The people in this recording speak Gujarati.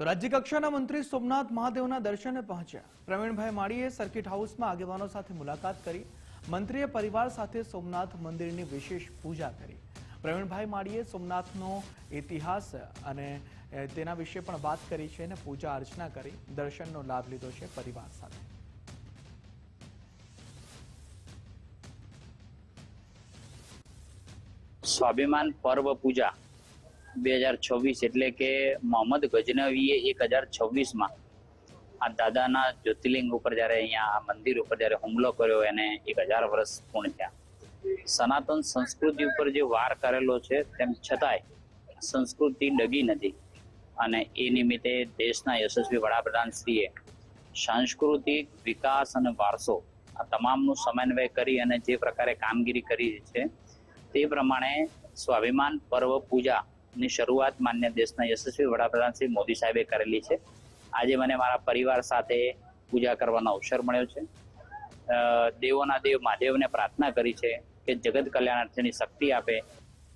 તો રાજ્યકક્ષાના મંત્રી સોમનાથ મહાદેવના દર્શને પહોંચ્યા. પ્રવીણભાઈ માળીએ સર્કિટ હાઉસમાં આગેવાનો સાથે મુલાકાત કરી. મંત્રીએ પરિવાર સાથે સોમનાથ મંદિરની વિશેષ પૂજા કરી. પ્રવીણભાઈ માળીએ સોમનાથનો ઇતિહાસ અને તેના વિશે પણ વાત કરી છે અને પૂજા અર્ચના કરી દર્શનનો લાભ લીધો છે પરિવાર સાથે. સ્વાભિમાન પર્વ પૂજા 2026 એટલે કે મોહમ્મદ ગજનવીએ 1026માં આ દાદાના જ્યોતિર્લિંગ ઉપર જ્યારે અહીંયા આ મંદિર ઉપર જ્યારે હુમલો કર્યો એને 1000 વર્ષ પૂર્ણ થયા. સનાતન સંસ્કૃતિ ઉપર જે વાર કરેલો છે તેમ છતાંય સંસ્કૃતિ ડગી નથી અને એ નિમિત્તે દેશના યશસ્વી વડાપ્રધાનશ્રીએ સાંસ્કૃતિક વિકાસ અને વારસો આ તમામનું સમન્વય કરી અને જે પ્રકારે કામગીરી કરી છે તે પ્રમાણે સ્વાભિમાન પર્વ પૂજાની શરૂઆત માન્ય દેશના યશસ્વી વડાપ્રધાન શ્રી મોદી સાહેબે કરેલી છે. આજે મને મારા પરિવાર સાથે પૂજા કરવાનો અવસર મળ્યો છે. દેવોના દેવ મહાદેવને પ્રાર્થના કરી છે કે જગત કલ્યાણાર્થની શક્તિ આપે